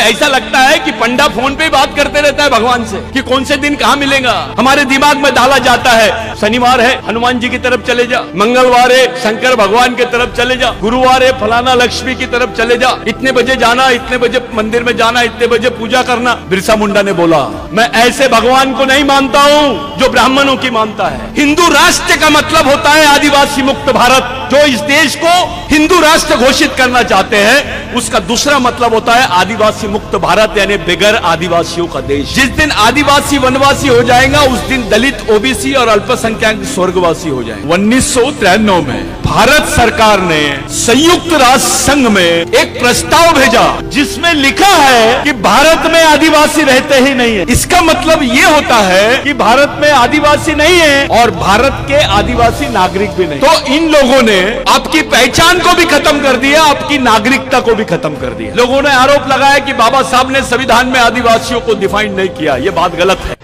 ऐसा लगता है कि पंडा फोन पे बात करते रहता है भगवान से कि कौन से दिन कहाँ मिलेगा। हमारे दिमाग में डाला जाता है शनिवार है हनुमान जी की तरफ चले जा, मंगलवार है शंकर भगवान की तरफ चले जा, गुरुवार है फलाना लक्ष्मी की तरफ चले जा, इतने बजे जाना, इतने बजे मंदिर में जाना, इतने बजे पूजा करना। बिरसा मुंडा ने बोला मैं ऐसे भगवान को नहीं मानता हूँ जो ब्राह्मणों की मानता है। हिंदू राष्ट्र का मतलब होता है आदिवासी मुक्त भारत। जो इस देश को हिंदू राष्ट्र घोषित करना चाहते हैं उसका दूसरा मतलब होता है आदिवासी मुक्त भारत, यानी बगैर आदिवासियों का देश। जिस दिन आदिवासी वनवासी हो जाएगा उस दिन दलित, ओबीसी और अल्पसंख्यक स्वर्गवासी हो जाएंगे। 1993 में भारत सरकार ने संयुक्त राष्ट्र संघ में एक प्रस्ताव भेजा जिसमें लिखा है कि भारत में आदिवासी रहते ही नहीं है। इसका मतलब ये होता है कि भारत में आदिवासी नहीं है और भारत के आदिवासी नागरिक भी नहीं। तो इन लोगों ने आपकी पहचान को भी खत्म कर दिया, आपकी नागरिकता को भी खत्म कर दिया। लोगों ने आरोप लगाया कि बाबा साहब ने संविधान में आदिवासियों को डिफाइन नहीं किया। यह बात गलत है।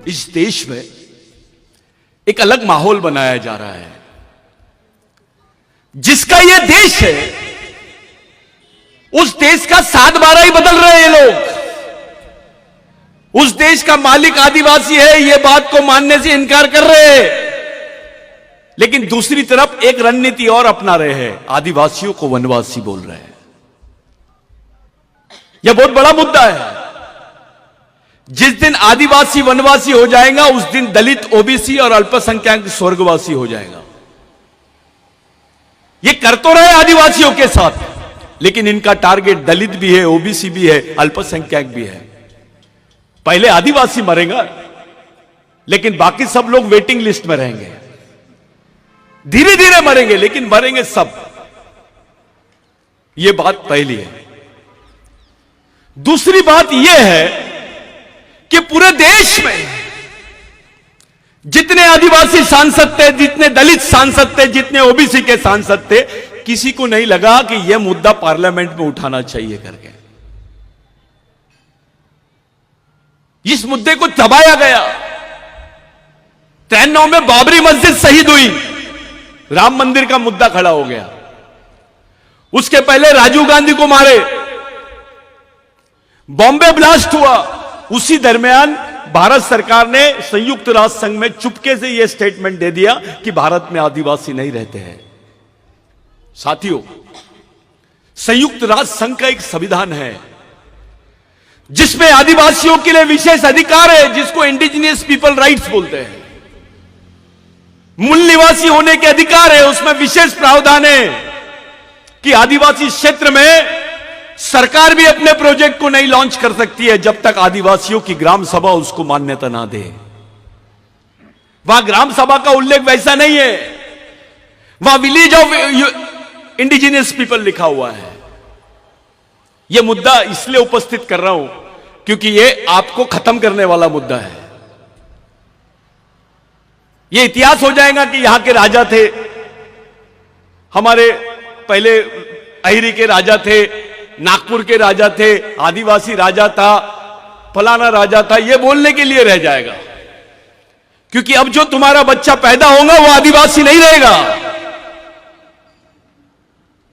इस देश में एक अलग माहौल बनाया जा रहा है। जिसका यह देश है उस देश का 7/12 ही बदल रहे हैं लोग। उस देश का मालिक आदिवासी है यह बात को मानने से इनकार कर रहे हैं, लेकिन दूसरी तरफ एक रणनीति और अपना रहे हैं, आदिवासियों को वनवासी बोल रहे हैं। यह बहुत बड़ा मुद्दा है। जिस दिन आदिवासी वनवासी हो जाएगा उस दिन दलित, ओबीसी और अल्पसंख्यक स्वर्गवासी हो जाएगा। ये कर तो रहे आदिवासियों के साथ, लेकिन इनका टारगेट दलित भी है, ओबीसी भी है, अल्पसंख्यक भी है। पहले आदिवासी मरेगा, लेकिन बाकी सब लोग वेटिंग लिस्ट में रहेंगे। धीरे धीरे मरेंगे, लेकिन मरेंगे सब। यह बात पहली है। दूसरी बात यह है कि पूरे देश में जितने आदिवासी सांसद थे, जितने दलित सांसद थे, जितने ओबीसी के सांसद थे, किसी को नहीं लगा कि यह मुद्दा पार्लियामेंट में उठाना चाहिए करके। इस मुद्दे को दबाया गया। 93 में बाबरी मस्जिद शहीद हुई, राम मंदिर का मुद्दा खड़ा हो गया। उसके पहले राजीव गांधी को मारे, बॉम्बे ब्लास्ट हुआ। उसी दरमियान भारत सरकार ने संयुक्त राष्ट्र संघ में चुपके से यह स्टेटमेंट दे दिया कि भारत में आदिवासी नहीं रहते हैं। साथियों, संयुक्त राष्ट्र संघ का एक संविधान है जिसमें आदिवासियों के लिए विशेष अधिकार है, जिसको इंडिजिनियस पीपल राइट्स बोलते हैं। मूल निवासी होने के अधिकार है, उसमें विशेष प्रावधान है कि आदिवासी क्षेत्र में सरकार भी अपने प्रोजेक्ट को नहीं लॉन्च कर सकती है जब तक आदिवासियों की ग्राम सभा उसको मान्यता ना दे। वहां ग्राम सभा का उल्लेख वैसा नहीं है, वहां विलेज ऑफ इंडिजिनियस पीपल लिखा हुआ है। यह मुद्दा इसलिए उपस्थित कर रहा हूं क्योंकि यह आपको खत्म करने वाला मुद्दा है। यह इतिहास हो जाएगा कि यहां के राजा थे, हमारे पहले अहिरी के राजा थे, नागपुर के राजा थे, आदिवासी राजा था, फलाना राजा था, यह बोलने के लिए रह जाएगा। क्योंकि अब जो तुम्हारा बच्चा पैदा होगा वो आदिवासी नहीं रहेगा।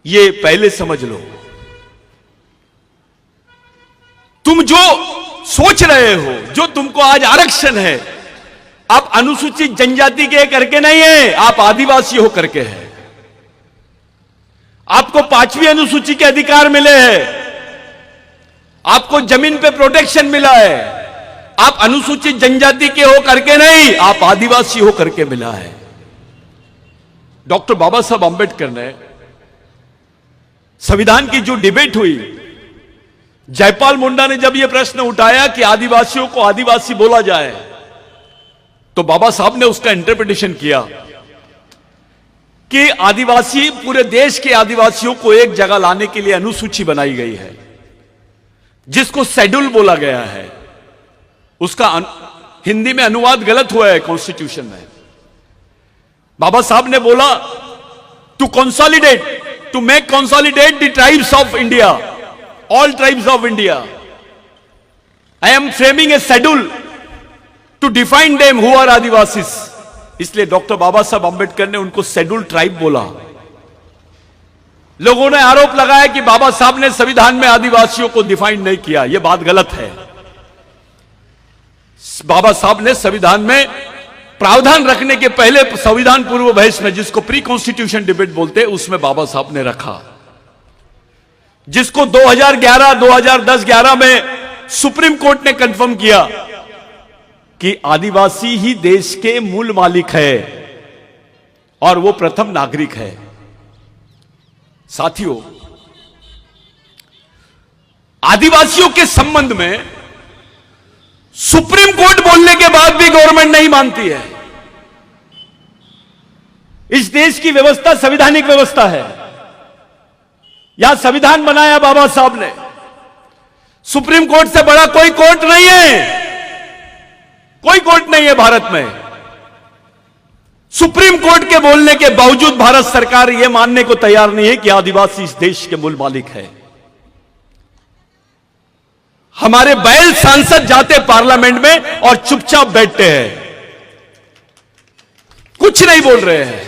यह पहले समझ लो। तुम जो सोच रहे हो, जो तुमको आज आरक्षण है, आप अनुसूचित जनजाति के करके नहीं है, आप आदिवासी हो करके है। आपको 5वीं अनुसूची के अधिकार मिले हैं, आपको जमीन पे प्रोटेक्शन मिला है। आप अनुसूचित जनजाति के हो करके नहीं, आप आदिवासी हो करके मिला है। डॉक्टर बाबा साहब अंबेडकर ने संविधान की जो डिबेट हुई, जयपाल मुंडा ने जब यह प्रश्न उठाया कि आदिवासियों को आदिवासी बोला जाए, तो बाबा साहब ने उसका इंटरप्रिटेशन किया कि आदिवासी, पूरे देश के आदिवासियों को एक जगह लाने के लिए अनुसूची बनाई गई है जिसको शेड्यूल बोला गया है। उसका हिंदी में अनुवाद गलत हुआ है कॉन्स्टिट्यूशन में। बाबा साहब ने बोला to consolidate, to make consolidate the tribes of India, all tribes of India. I am framing a schedule to define them who are Adivasis. इसलिए डॉक्टर बाबा साहब अंबेडकर ने उनको शेड्यूल ट्राइब बोला। लोगों ने आरोप लगाया कि बाबा साहब ने संविधान में आदिवासियों को डिफाइन नहीं किया। यह बात गलत है। बाबा साहब ने संविधान में प्रावधान रखने के पहले संविधान पूर्व बहस में, जिसको प्री कॉन्स्टिट्यूशन डिबेट बोलते हैं, उसमें बाबा साहब ने रखा, जिसको 2011, 2010, 11 में सुप्रीम कोर्ट ने कंफर्म किया कि आदिवासी ही देश के मूल मालिक है और वो प्रथम नागरिक है। साथियों, आदिवासियों के संबंध में सुप्रीम कोर्ट बोलने के बाद भी गवर्नमेंट नहीं मानती है। इस देश की व्यवस्था संवैधानिक व्यवस्था है। यहां संविधान बनाया बाबा साहब ने। सुप्रीम कोर्ट से बड़ा कोई कोर्ट नहीं है, कोई कोर्ट नहीं है भारत में। सुप्रीम कोर्ट के बोलने के बावजूद भारत सरकार यह मानने को तैयार नहीं है कि आदिवासी इस देश के मूल मालिक है। हमारे बैल सांसद जाते पार्लियामेंट में और चुपचाप बैठते हैं, कुछ नहीं बोल रहे हैं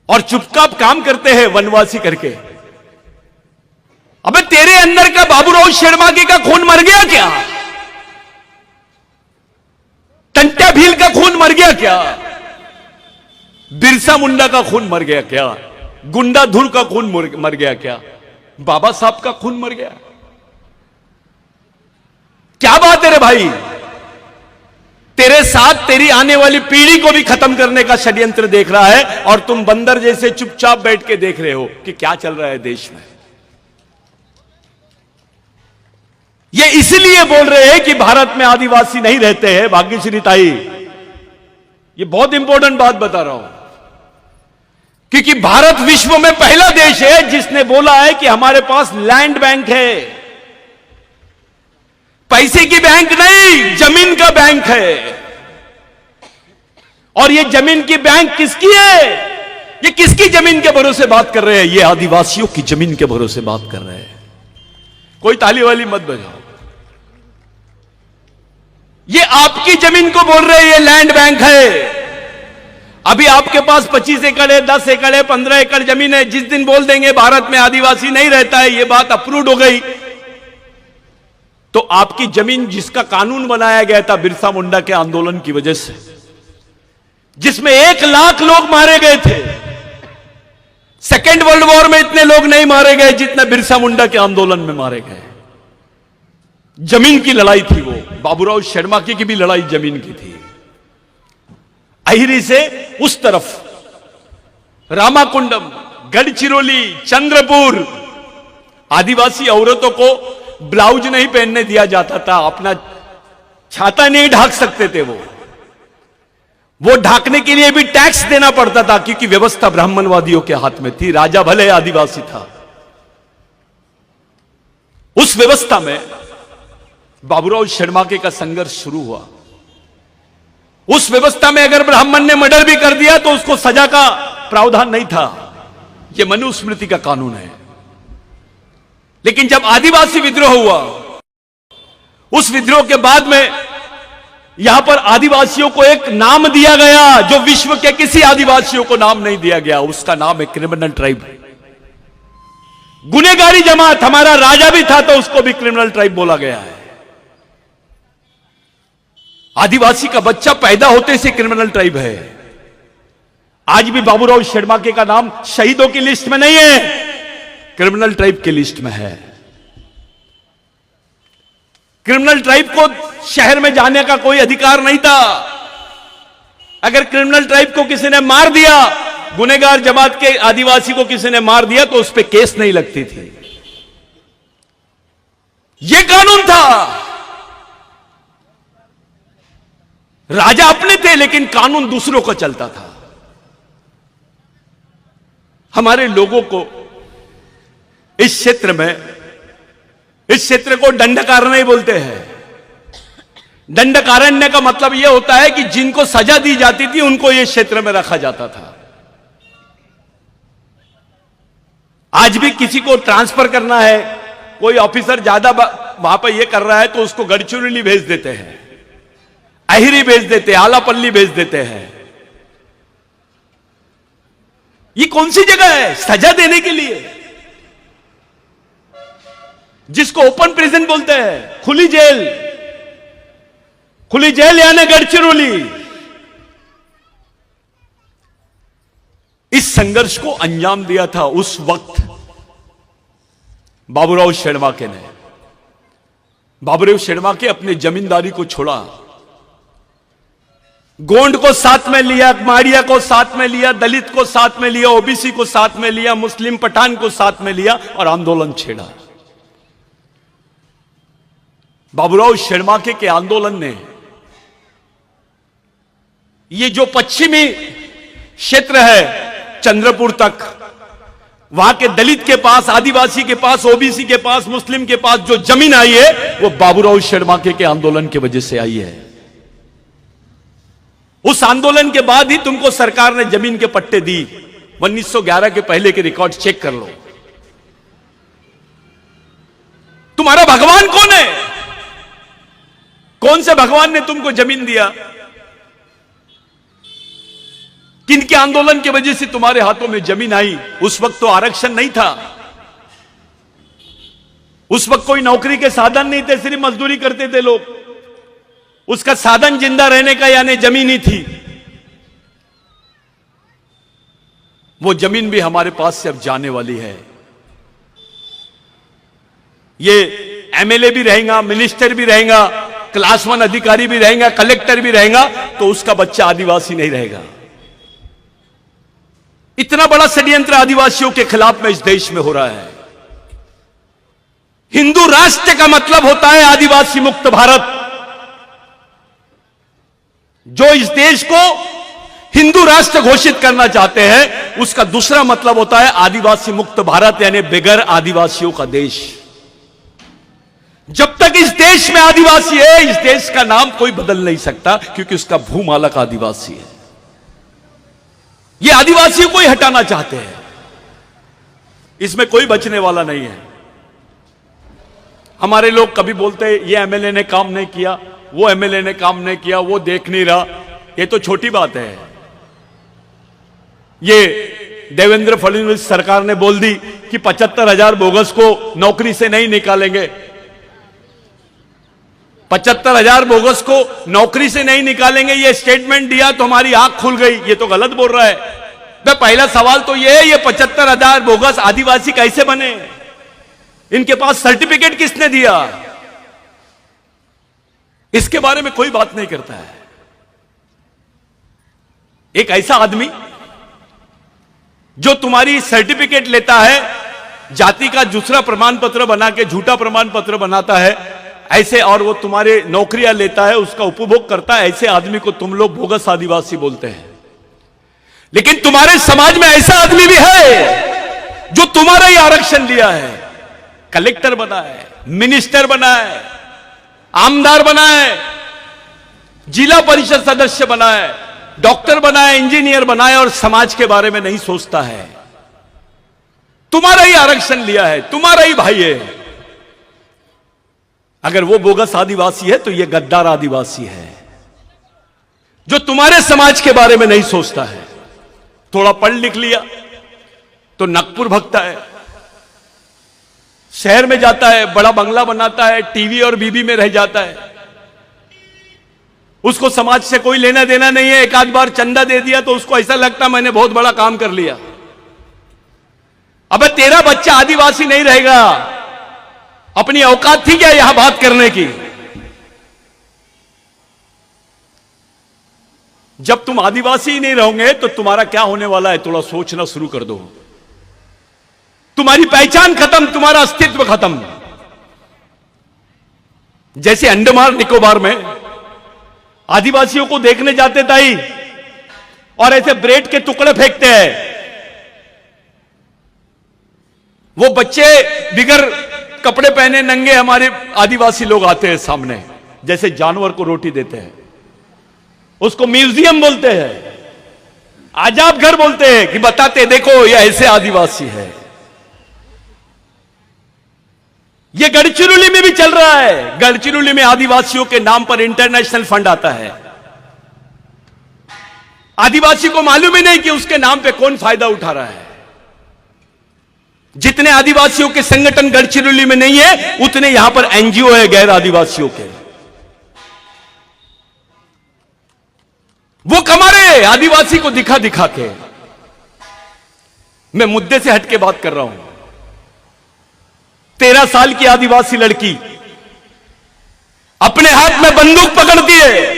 और चुपचाप काम करते हैं वनवासी करके। अबे तेरे अंदर का बाबूराव शेरमाके का खून मर गया क्या? टंट्या भील का खून मर गया क्या? बिरसा मुंडा का खून मर गया क्या? गुंडा धुर का खून मर गया क्या? बाबा साहब का खून मर गया? क्या बात है रे भाई? तेरे साथ तेरी आने वाली पीढ़ी को भी खत्म करने का षड्यंत्र देख रहा है और तुम बंदर जैसे चुपचाप बैठ के देख रहे हो कि क्या चल रहा है देश में। ये इसलिए बोल रहे हैं कि भारत में आदिवासी नहीं रहते हैं। भाग्यश्री ताई, ये बहुत इंपॉर्टेंट बात बता रहा हूं, क्योंकि भारत विश्व में पहला देश है जिसने बोला है कि हमारे पास लैंड बैंक है। पैसे की बैंक नहीं, जमीन का बैंक है। और ये जमीन की बैंक किसकी है? ये किसकी जमीन के भरोसे बात कर रहे हैं? ये आदिवासियों की जमीन के भरोसे बात कर रहे हैं। कोई ताली वाली मत बजाओ। ये आपकी जमीन को बोल रहे हैं ये लैंड बैंक है। अभी आपके पास 25 एकड़ है, 10 एकड़ है, 15 एकड़ जमीन है। जिस दिन बोल देंगे भारत में आदिवासी नहीं रहता है, ये बात अप्रूव्ड हो गई, तो आपकी जमीन, जिसका कानून बनाया गया था बिरसा मुंडा के आंदोलन की वजह से, जिसमें 1 लाख लोग मारे गए थे, सेकेंड वर्ल्ड वॉर में इतने लोग नहीं मारे गए जितने बिरसा मुंडा के आंदोलन में मारे गए। जमीन की लड़ाई थी वो। बाबूराव शेरमाके की भी लड़ाई जमीन की थी। अहिरी से उस तरफ रामाकुंडम, गढ़चिरौली, चंद्रपुर, आदिवासी औरतों को ब्लाउज नहीं पहनने दिया जाता था। अपना छाता नहीं ढाक सकते थे वो ढाकने के लिए भी टैक्स देना पड़ता था, क्योंकि व्यवस्था ब्राह्मणवादियों के हाथ में थी। राजा भले आदिवासी था। उस व्यवस्था में बाबूराव शेरमाके का संघर्ष शुरू हुआ। उस व्यवस्था में अगर ब्राह्मण ने मर्डर भी कर दिया तो उसको सजा का प्रावधान नहीं था। यह मनुस्मृति का कानून है। लेकिन जब आदिवासी विद्रोह हुआ, उस विद्रोह के बाद में यहां पर आदिवासियों को एक नाम दिया गया जो विश्व के किसी आदिवासियों को नाम नहीं दिया गया। उसका नाम है क्रिमिनल ट्राइब। गुनेगारी जमात। हमारा राजा भी था तो उसको भी क्रिमिनल ट्राइब बोला गया है। आदिवासी का बच्चा पैदा होते से क्रिमिनल ट्राइब है। आज भी बाबूराव शेरमाके का नाम शहीदों की लिस्ट में नहीं है, क्रिमिनल ट्राइब की लिस्ट में है। क्रिमिनल ट्राइब को शहर में जाने का कोई अधिकार नहीं था। अगर क्रिमिनल ट्राइब को किसी ने मार दिया, गुनेगार जमात के आदिवासी को किसी ने मार दिया, तो उस पर केस नहीं लगती थी। यह कानून था। राजा अपने थे लेकिन कानून दूसरों को चलता था। हमारे लोगों को इस क्षेत्र को दंडकारण्य बोलते हैं। दंडकारण्य का मतलब यह होता है कि जिनको सजा दी जाती थी उनको यह क्षेत्र में रखा जाता था। आज भी किसी को ट्रांसफर करना है कोई ऑफिसर ज्यादा वहां पर ये कर रहा है तो उसको गढ़चिरौली भेज देते हैं, अहिरी भेज देते हैं, आलापल्ली भेज देते हैं। ये कौन सी जगह है सजा देने के लिए, जिसको ओपन प्रिजन बोलते हैं, खुली जेल यानी गढ़चिरौली। इस संघर्ष को अंजाम दिया था उस वक्त बाबूराव शेड़माके ने। बाबूराव शेड़माके अपने जमींदारी को छोड़ा, गोंड को साथ में लिया, माड़िया को साथ में लिया, दलित को साथ में लिया, ओबीसी को साथ में लिया, मुस्लिम पठान को साथ में लिया और आंदोलन छेड़ा। बाबूराव शेड़माके के आंदोलन ने ये जो पश्चिमी क्षेत्र है चंद्रपुर तक, वहां के दलित के पास, आदिवासी के पास, ओबीसी के पास, मुस्लिम के पास जो जमीन आई है वो बाबूराव शेड़माके के आंदोलन की वजह से आई है। उस आंदोलन के बाद ही तुमको सरकार ने जमीन के पट्टे दी। 1911 के पहले के रिकॉर्ड चेक कर लो। तुम्हारा भगवान कौन है? कौन से भगवान ने तुमको जमीन दिया? किनके आंदोलन की वजह से तुम्हारे हाथों में जमीन आई? उस वक्त तो आरक्षण नहीं था, उस वक्त कोई नौकरी के साधन नहीं थे, सिर्फ मजदूरी करते थे लोग। उसका साधन जिंदा रहने का यानी जमीन ही थी। वो जमीन भी हमारे पास से अब जाने वाली है। ये एमएलए भी रहेगा, मिनिस्टर भी रहेगा, क्लास 1 अधिकारी भी रहेगा, कलेक्टर भी रहेगा, तो उसका बच्चा आदिवासी नहीं रहेगा। इतना बड़ा षड्यंत्र आदिवासियों के खिलाफ में इस देश में हो रहा है। हिंदू राष्ट्र का मतलब होता है आदिवासी मुक्त भारत। जो इस देश को हिंदू राष्ट्र घोषित करना चाहते हैं, उसका दूसरा मतलब होता है आदिवासी मुक्त भारत, यानी बगैर आदिवासियों का देश। जब तक इस देश में आदिवासी है, इस देश का नाम कोई बदल नहीं सकता, क्योंकि उसका भूमालक आदिवासी है। ये आदिवासियों को ही हटाना चाहते हैं, इसमें कोई बचने वाला नहीं है। हमारे लोग कभी बोलते हैं ये एमएलए ने काम नहीं किया, वो एमएलए ने काम नहीं किया, वो देख नहीं रहा। ये तो छोटी बात है। ये देवेंद्र फडणवीस सरकार ने बोल दी कि 75,000 बोगस को नौकरी से नहीं निकालेंगे। 75,000 बोगस को नौकरी से नहीं निकालेंगे, ये स्टेटमेंट दिया तो हमारी आंख खुल गई। ये तो गलत बोल रहा है। तो पहला सवाल तो ये 75,000 बोगस आदिवासी कैसे बने? इनके पास सर्टिफिकेट किसने दिया? इसके बारे में कोई बात नहीं करता है। एक ऐसा आदमी जो तुम्हारी सर्टिफिकेट लेता है, जाति का दूसरा प्रमाण पत्र बना के झूठा प्रमाण पत्र बनाता है, ऐसे, और वो तुम्हारे नौकरियां लेता है, उसका उपभोग करता है, ऐसे आदमी को तुम लोग बोगस आदिवासी बोलते हैं। लेकिन तुम्हारे समाज में ऐसा आदमी भी है जो तुम्हारा ही आरक्षण लिया है, कलेक्टर बना है, मिनिस्टर बना है, आमदार बना है, जिला परिषद सदस्य बना है, डॉक्टर बना है, इंजीनियर बना है, और समाज के बारे में नहीं सोचता है। तुम्हारा ही आरक्षण लिया है, तुम्हारा ही भाई है। अगर वो बोगस आदिवासी है तो ये गद्दार आदिवासी है, जो तुम्हारे समाज के बारे में नहीं सोचता है। थोड़ा पढ़ लिख लिया तो नागपुर भगता है, शहर में जाता है, बड़ा बंगला बनाता है, टीवी और बीबी में रह जाता है। उसको समाज से कोई लेना देना नहीं है। एक आध बार चंदा दे दिया तो उसको ऐसा लगता मैंने बहुत बड़ा काम कर लिया। अबे तेरा बच्चा आदिवासी नहीं रहेगा। अपनी औकात थी क्या यहां बात करने की? जब तुम आदिवासी ही नहीं रहोगे तो तुम्हारा क्या होने वाला है, थोड़ा सोचना शुरू कर दो। तुम्हारी पहचान खत्म, तुम्हारा अस्तित्व खत्म। जैसे अंडमान निकोबार में आदिवासियों को देखने जाते ताई और ऐसे ब्रेड के टुकड़े फेंकते हैं, वो बच्चे बिगर कपड़े पहने नंगे हमारे आदिवासी लोग आते हैं सामने, जैसे जानवर को रोटी देते हैं। उसको म्यूजियम बोलते हैं, आजाब घर बोलते हैं, कि बताते देखो ये ऐसे आदिवासी है। ये गढ़चिरौली में भी चल रहा है। गढ़चिरौली में आदिवासियों के नाम पर इंटरनेशनल फंड आता है। आदिवासी को मालूम ही नहीं कि उसके नाम पे कौन फायदा उठा रहा है। जितने आदिवासियों के संगठन गढ़चिरौली में नहीं है, उतने यहां पर एनजीओ है गैर आदिवासियों के। वो कमा रहे आदिवासी को दिखा दिखा के। मैं मुद्दे से हटके बात कर रहा हूं। 13 साल की आदिवासी लड़की अपने हाथ में बंदूक पकड़ती है,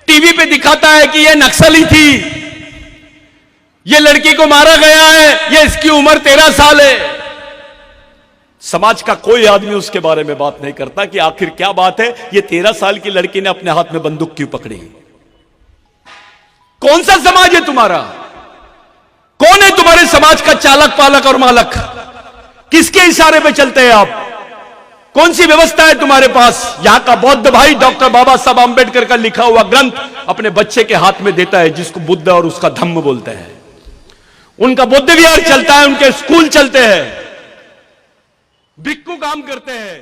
टीवी पे दिखाता है कि यह नक्सली थी, यह लड़की को मारा गया है, यह इसकी उम्र 13 साल है। समाज का कोई आदमी उसके बारे में बात नहीं करता कि आखिर क्या बात है, यह 13 साल की लड़की ने अपने हाथ में बंदूक क्यों पकड़ी। कौन सा समाज है तुम्हारा? कौन है तुम्हारे समाज का चालक पालक और मालक? किसके इशारे पे चलते हैं आप? कौन सी व्यवस्था है तुम्हारे पास? यहां का बौद्ध भाई डॉक्टर बाबा साहब आंबेडकर का लिखा हुआ ग्रंथ अपने बच्चे के हाथ में देता है, जिसको बुद्ध और उसका धम्म बोलते हैं। उनका बुद्ध विहार चलता है, उनके स्कूल चलते हैं, भिक्खु काम करते हैं।